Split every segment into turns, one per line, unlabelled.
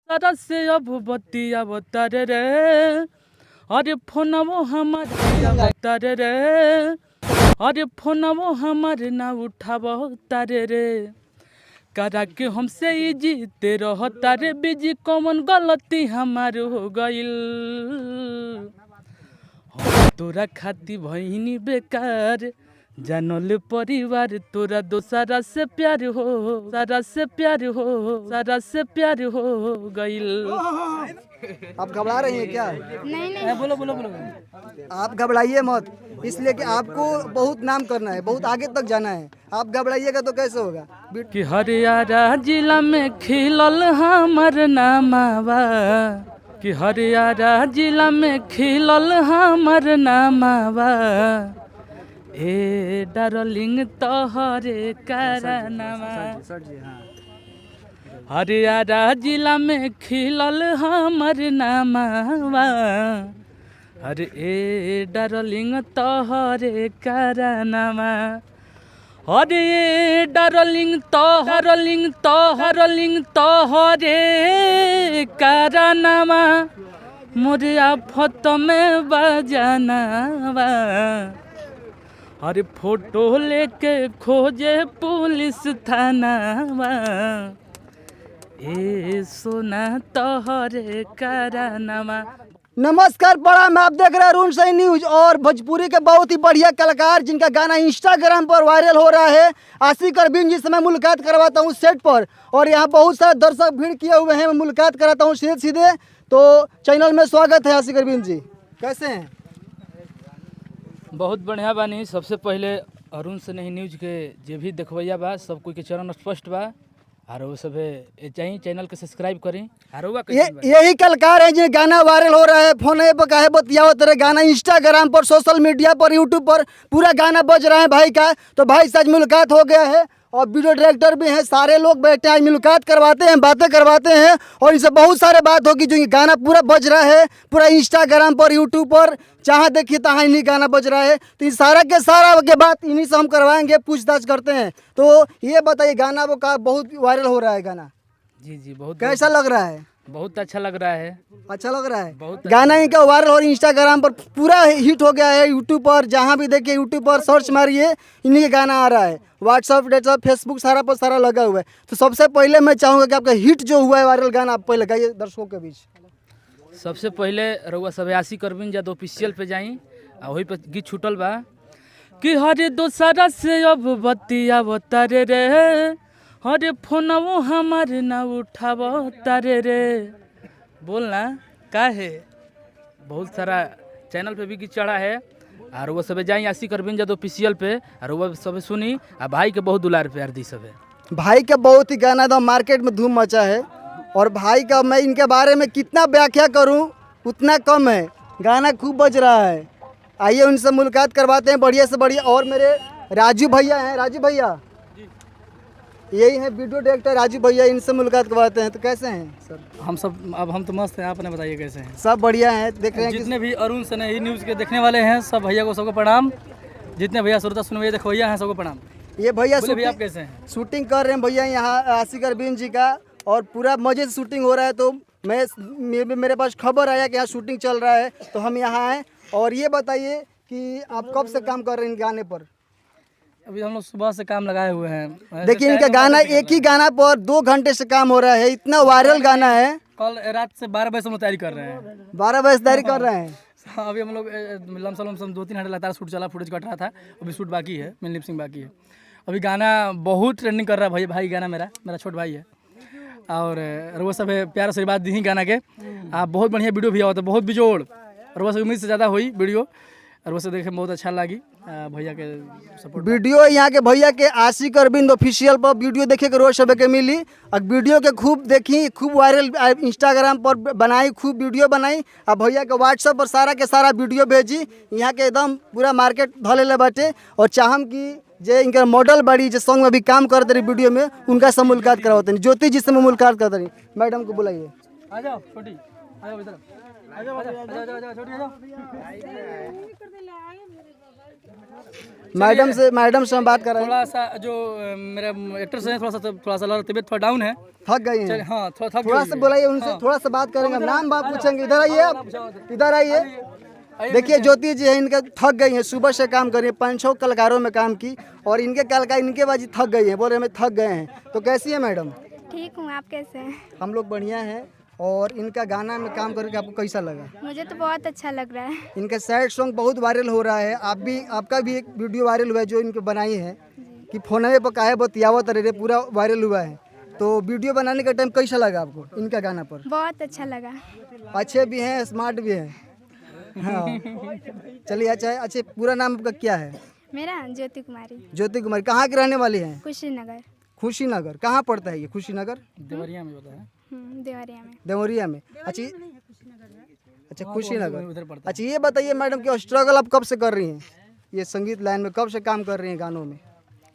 सारा से अब बतिया बतारे रे, अरे फोनवो हमारे बतारे रे, अरे फोनवो हमारे ना उठावो तारे रे, करा के हमसे ही जीते रहो तारे बीजी कौन गलती हमार हो गइल, तोरा खाती भइनी बेकार जानल परिवार तोरा दोसरा से प्यार हो, सारा से प्यार हो, सारा से प्यार हो गइल।
आप घबरा रही हैं क्या?
नहीं
बोलो बोलो बोलो।
आप घबराइए मत, इसलिए कि आपको बहुत नाम करना है, बहुत आगे तक जाना है। आप घबराइएगा तो कैसे होगा?
कि हरियाणा जिला में खिलल हमर नामावा, कि हरियाणा जिला में खिलल हमर नामावा, ए डार्लिंग तोहरे कारनामा, हरियाणा जिला में खिलल हमर नामावा, अरे ए डार्लिंग तोहरे कारनामा, अरे ए डार्लिंग तोहरलिंग तोहरलिंग तोहरे कारनामा, मोरे आफत में बजानावा, अरे फोटो लेके खोजे पुलिस थानावा, ए सोना तोहरे कारनामा।
नमस्कार, प्रणाम। आप देख रहे हैं अरुण सही न्यूज और भोजपुरी के बहुत ही बढ़िया कलाकार जिनका गाना इंस्टाग्राम पर वायरल हो रहा है, आशिक अरविंद जी से मैं मुलाकात करवाता हूँ सेट पर, और यहाँ बहुत सारे दर्शक भीड़ किए हुए हैं। मैं मुलाकात कराता हूँ सीधे सीधे। तो चैनल में स्वागत है आशिक अरविंद जी, कैसे हैं?
बहुत बढ़िया बानी। सबसे पहले अरुण से नहीं न्यूज के जे भी देखवैया बा सब कोई के चरण स्पष्ट बा, और वो सब चाहिए चैनल के सब्सक्राइब करें।
यही कलाकार है जो गाना वायरल हो रहा है, फोन पर काहे बतियाओ तेरे गाना इंस्टाग्राम पर, सोशल मीडिया पर, यूट्यूब पर पूरा गाना बज रहा है भाई का। तो भाई से आज मुलाकात हो गया है और वीडियो डायरेक्टर भी हैं, सारे लोग बैठे हैं, मुलाकात करवाते हैं, बातें करवाते हैं और इनसे बहुत सारे बात होगी। जो गाना पूरा बज रहा है पूरा इंस्टाग्राम पर, यूट्यूब पर, जहाँ देखिए तहाँ इन्हीं गाना बज रहा है। तो इस सारा के सारा के बात इन्हीं से हम करवाएंगे, पूछताछ करते हैं। तो ये बताइए, गाना वो का बहुत वायरल हो रहा है गाना,
जी जी बहुत
कैसा लग रहा है?
बहुत अच्छा लग रहा है।
अच्छा लग रहा है
बहुत
गाना इनका वायरल और इंस्टाग्राम पर पूरा हिट हो गया है। यूट्यूब पर जहाँ भी देखिए, यूट्यूब पर सर्च मारिए इन्हीं का गाना आ रहा है। व्हाट्सअप फेसबुक सारा पर सारा लगा हुआ है। तो सबसे पहले मैं चाहूँगा कि आपका हिट जो हुआ है वायरल गाना, आप पहले गाइए दर्शकों के बीच।
सबसे पहले रउआ सब आशिक अरविंद जादव ऑफिशियल पे जाई, आ वही पे गीत छूटल बा कि हरे दोसरा से अब बतिया तारे रे, अरे फोनवो हमारे ना उठाव तारे रे। बोलना का है, बहुत सारा चैनल पे भी गीत चढ़ा है, और वो सब जाई आशिक अरविंद जादव ऑफिशियल पे, और वो सब सुनी। आ भाई के बहुत दुलार प्यार दी सब।
भाई का बहुत ही गाना एकदम मार्केट में धूम मचा है, और भाई का मैं इनके बारे में कितना व्याख्या करूं उतना कम है। गाना खूब बज रहा है। आइए उनसे मुलाकात करवाते हैं बढ़िया से बढ़िया। और मेरे राजू भैया हैं, राजू भैया यही है वीडियो डायरेक्टर राजू भैया, इनसे मुलाकात करवाते हैं। तो कैसे हैं सर?
हम तो मस्त हैं, आपने बताइए कैसे हैं?
सब बढ़िया हैं। देख रहे हैं
जितने भी अरुण से नहीं न्यूज़ के देखने वाले हैं सब भैया को सबको प्रणाम। जितने भैया श्रोता सुनवैया देखवैया हैं सबको प्रणाम।
ये भैया
आप कैसे हैं?
शूटिंग कर रहे हैं भैया यहाँ आशिक अरविंद जी का, और पूरा मजे से शूटिंग हो रहा है। तो मेरे पास खबर आया कि यहाँ शूटिंग चल रहा है, तो हम यहाँ आए। और ये बताइए कि आप कब से काम कर रहे हैं इन गाने पर?
अभी हम लोग सुबह से काम लगाए हुए हैं।
देखिए इनका गाना, एक ही गाना पर 2 घंटे से काम हो रहा है, इतना वायरल गाना है।
कल रात से 12 बजे से हम लोग तैयारी कर रहे हैं।
12 बजे से तैयारी कर रहे हैं।
अभी हम लोग लमसम 2-3 घंटे लगातार शूट चला, फुटेज कट रहा था। अभी शूट बाकी है, मेन लिप सिंग बाकी है। अभी गाना बहुत ट्रेंडिंग कर रहा है भाई गाना मेरा छोट भाई है, और वो सब प्यार से बात दी ही गाना के। आप बहुत बढ़िया वीडियो भी आवता, बहुत बिजोड़, और वो सब उम्मीद से ज़्यादा हुई वीडियो, और वो सब देखे बहुत अच्छा लगी। भैया के सपोर्ट
वीडियो यहाँ के भैया के आशिक अरविंद ऑफिशियल पर वीडियो देखे के रोज सब के मिली। और वीडियो के खूब देखी, खूब वायरल इंस्टाग्राम पर बनाई, खूब वीडियो बनाई। और भैया के व्हाट्सएप पर सारा के सारा वीडियो भेजी। यहाँ के एकदम पूरा मार्केट धले ले बाटे। और चाहम कि जे इनका मॉडल बड़ी जो सॉन्ग में भी काम करते रही वीडियो में, उनका से मुलाकात करवाते हैं। ज्योति जी से मुलाकात करते रही। मैडम को बुलाइए।
आ जाओ छोटी, आ जाओ इधर, आ जाओ छोटी, आ जाओ छोटी, आ जाओ।
मैडम से हम बात कर रहे हैं।
थोड़ा सा जो मेरा एक्टर्स हैं थोड़ा सा तबीयत थोड़ा डाउन है।
थक गई हैं।
हाँ थोड़ा
थोड़ा सा बुलाइए उनसे, थोड़ा सा बात करेंगे, नाम बात पूछेंगे। इधर आइए आप, इधर आइए। देखिए ज्योति जी है, इनका थक गई हैं, सुबह से काम कर रही है, 5-6 कलाकारों में काम की और इनके कलाकार इनके बाजी थक गई हैं, बोल रहे हमें थक गए हैं। तो कैसी है मैडम?
ठीक हूँ, आप कैसे हैं?
हम लोग बढ़िया हैं। और इनका गाना में काम करके आपको कैसा लगा?
मुझे तो बहुत अच्छा लग रहा है।
इनका सैड सॉन्ग बहुत वायरल हो रहा है, आपका भी एक वीडियो वायरल हुआ है जो इनको बनाई है कि फोनवे पर काहे बतियावत रे, पूरा वायरल हुआ है। तो वीडियो बनाने का टाइम कैसा लगा आपको इनका गाना पर?
बहुत अच्छा लगा।
अच्छे भी हैं, स्मार्ट भी हैं। हाँ चलिए, अच्छा है। अच्छा, पूरा नाम आपका क्या है?
मेरा ज्योति कुमारी।
ज्योति कुमारी। कहाँ के रहने वाली हैं?
कुशीनगर।
खुशीनगर। कहाँ पड़ता है ये खुशीनगर?
देवरिया में होता है।
देवरिया में।
देवरिया में। अच्छा कुशीनगर।
उधर पड़ता
अच्छा ये बताइए मैडम कि स्ट्रगल आप कब से कर रही हैं ये संगीत लाइन में, कब से काम कर रही हैं गानों में?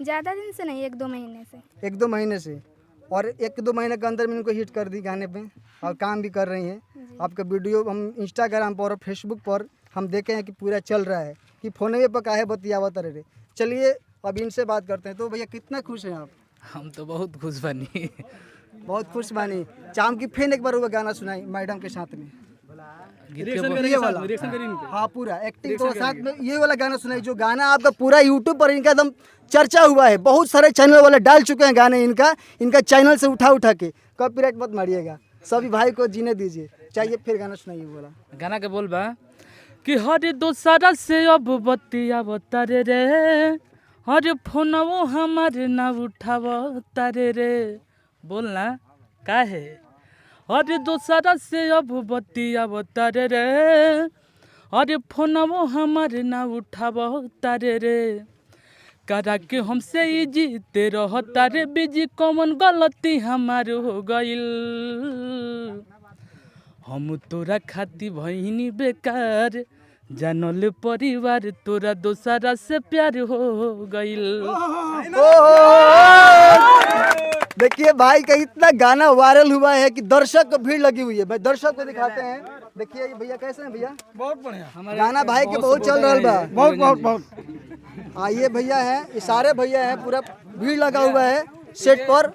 ज़्यादा दिन से नहीं, 1-2 महीने से।
1-2 महीने से। और 1-2 महीने के अंदर में इनको हिट कर दी गाने पे और काम भी कर रही हैं। आपका वीडियो हम इंस्टाग्राम पर और फेसबुक पर हम देखे हैं कि पूरा चल रहा है कि फोनवे पर काहे बतियावत रे। चलिए अब इनसे बात करते हैं। तो भैया कितना खुश हैं आप?
हम तो बहुत खुश बनी।
बहुत खुश बानी। चाम की फिर एक बार वो गाना सुनाई मैडम के साथ में, ये वाला। हाँ पूरा एक्टिंग के साथ में ये वाला गाना सुनाई, जो गाना आपका पूरा यूट्यूब पर इनका एकदम चर्चा हुआ है। बहुत सारे चैनल वाले डाल चुके हैं गाने इनका चैनल से उठा के। कॉपीराइट मत मारिएगा, सभी भाई को जीने दीजिए। चाहिए फिर गाना सुनाइए वाला।
गाना के बोल बा कि हर दोसरा से अब बतियावत रे, हर फोनवो हमारे ना उठावत रे। बोलना का है? हर दोसरा से अब बतियावत रे, हर फोनवो हमारे ना उठावत रे। करा के हमसे ही जीते रहता रे, बीजी कौन गलती हमार हो गइल। हम तोरा खाती भइनी बेकार, जानल परिवार तोरा दोसरा से प्यार हो गइल।
देखिए भाई का इतना गाना वायरल हुआ है कि दर्शक को भीड़ लगी हुई है। भाई दर्शक को दिखाते हैं। देखिए ये भैया कैसे हैं भैया?
बहुत बढ़िया।
गाना भाई के बहुत चल रहा बा। बहुत आइए भैया हैं, ये सारे भैया हैं, पूरा भीड़ लगा हुआ है सेट पर।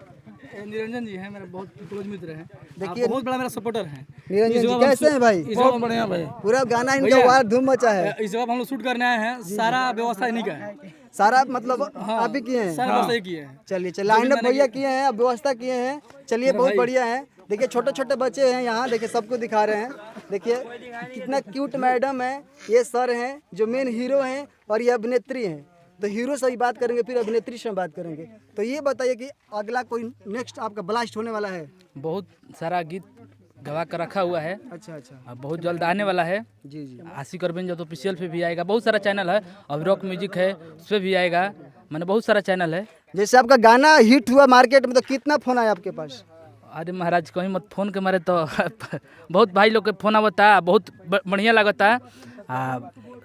निरंजन जी हैं, मेरे बहुत क्लोज मित्र हैं।
देखिए
बहुत बड़ा मेरा सपोर्टर है।
निरंजन जी कैसे हैं भाई?
बहुत बढ़िया भाई।
पूरा गाना इनका वार धूम मचा है।
इस जगह हम लोग शूट करने आए हैं, सारा व्यवस्था इन्हीं का है।
सारा मतलब आप ही किए हैं?
सारा व्यवस्था किए हैं।
चलिए लाइन अप भैया किए हैं, अब व्यवस्था किए हैं। चलिए बहुत बढ़िया है। देखिए छोटे छोटे बच्चे हैं यहाँ, देखिए सबको दिखा रहे हैं। देखिए कितना क्यूट मैडम है, ये सर हैं जो मेन हीरो हैं और ये अभिनेत्री हैं। तो हीरो से ही बात करेंगे, फिर अभिनेत्री से बात करेंगे। तो ये बताइए कि अगला कोई नेक्स्ट आपका ब्लास्ट होने वाला है?
बहुत सारा गीत गवा कर रखा हुआ है।
अच्छा
अब बहुत जल्द आने वाला है।
जी जी।
आशिक अरविंद जब ऑफिशियल पे भी आएगा, बहुत सारा चैनल है। अब रॉक म्यूजिक है, उस पर भी आएगा। मैंने बहुत सारा चैनल है।
जैसे आपका गाना हिट हुआ मार्केट में, तो कितना फोन आया आपके पास?
अरे महाराज कहीं मत फोन के मारे तो बहुत भाई लोग के फोन आवता, बहुत बढ़िया लगता।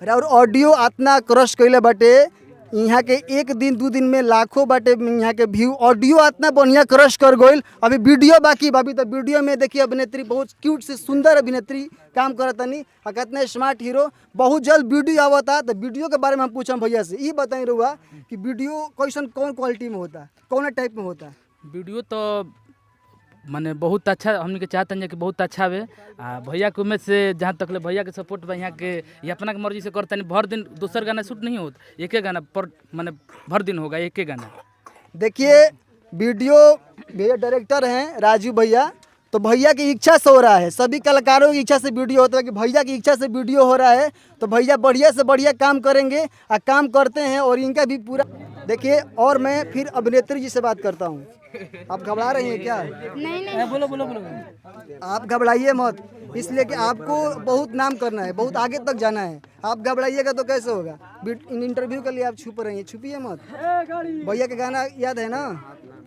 और ऑडियो इतना क्रश कैले बाटे यहाँ के, 1-2 दिन में लाखों बाटे यहाँ के व्यू। ऑडियो इतना बढ़िया क्रश कर गइल। अभी वीडियो बाकी भाभी, तो वीडियो में देखिए अभिनेत्री बहुत क्यूट से सुंदर अभिनेत्री काम करतनी और कितना स्मार्ट हीरो। बहुत जल्द वीडियो आवता। तो वीडियो के बारे में हम पूछम भैया से, ये बताई रहुआ कि वीडियो कैसन कौन क्वालिटी में होता, कौन टाइप में होता?
वीडियो तो माने बहुत अच्छा हमने के चाहते हैं कि बहुत अच्छा आवे। भैया के उम्मीद से जहाँ तक ले भैया के सपोर्ट बा, यहाँ के ये अपना के मर्जी से करते नहीं। भर दिन दूसर गाना शूट नहीं होता, एक ही गाना पर माने भर दिन होगा एक ही गाना।
देखिए वीडियो भैया डायरेक्टर हैं राजू भैया, तो भैया की इच्छा से हो रहा है। सभी कलाकारों की इच्छा से वीडियो होता है कि भैया की इच्छा से वीडियो हो रहा है। तो भैया बढ़िया से बढ़िया काम करेंगे और काम करते हैं। और इनका भी पूरा देखिए। और मैं फिर अभिनेत्री जी से बात करता हूँ। आप घबरा रही हैं क्या?
नहीं
बोलो बोलो बोलो।
आप घबराइए मत, इसलिए कि आपको बहुत नाम करना है, बहुत आगे तक जाना है। आप घबराइएगा तो कैसे होगा? इन इंटरव्यू के लिए आप छुप रही हैं, छुपिए मत। भैया का गाना याद है ना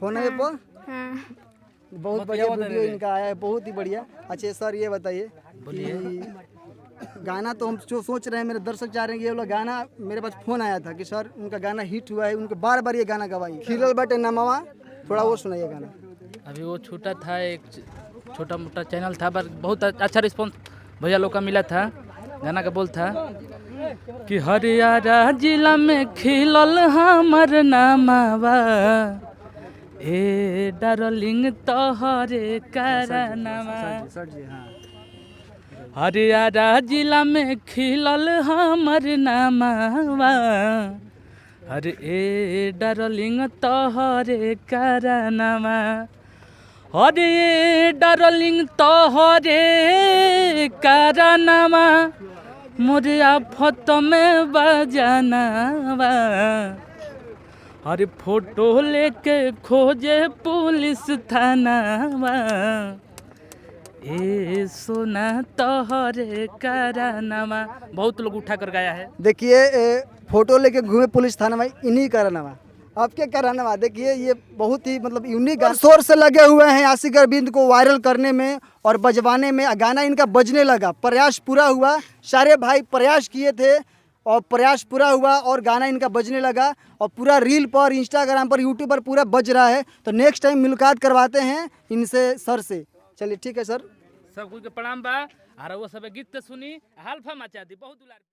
फोन पर?
हाँ।
बहुत बढ़िया वीडियो इनका आया है, बहुत ही बढ़िया। अच्छा सर ये बताइए कि गाना तो हम जो सोच रहे हैं, मेरे दर्शक चाह रहे हैं कि ये वाला गाना, मेरे पास फोन आया था कि सर उनका गाना हिट हुआ है, उनको बार बार ये गाना गवाई। खिलल बाटे नमवा, थोड़ा वो सुनाइए गाना।
अभी वो छोटा था, एक छोटा मोटा चैनल था, पर बहुत अच्छा रिस्पॉन्स भैया लोग का मिला था। गाना का बोल था कि हरियाणा जिला में खिलल हमर नामावा ए डार्लिंग तोहरे कारनामा। हरियाणा जिला में खिलल हमर नामावा अरे ए डार्लिंग तोहरे कारनामा। अरे ए डार्लिंग तोहरे कारनामा मोरे आफत में बजानावा। अरे फोटो लेके खोजे पुलिस थानावा ए सोना तोहरे कारनामा। बहुत लोग उठा कर गाया है।
देखिए फोटो लेके घूमे पुलिस थाना में, इन्हीं करानामा आपके करानामा। देखिए ये बहुत ही मतलब यूनिक गाना, शोर से लगे हुए हैं आशिक अरविंद को वायरल करने में और बजवाने में। गाना इनका बजने लगा, प्रयास पूरा हुआ, सारे भाई प्रयास किए थे और प्रयास पूरा हुआ और गाना इनका बजने लगा और पूरा रील पर, इंस्टाग्राम पर, यूट्यूब पर पूरा बज रहा है। तो नेक्स्ट टाइम मुलाकात करवाते हैं इनसे, सर से। चलिए ठीक है सर।
सब कुछ के प्रणाम बा। और वो सब गीत सुनी हालफा मचा दी बहुत दुलार।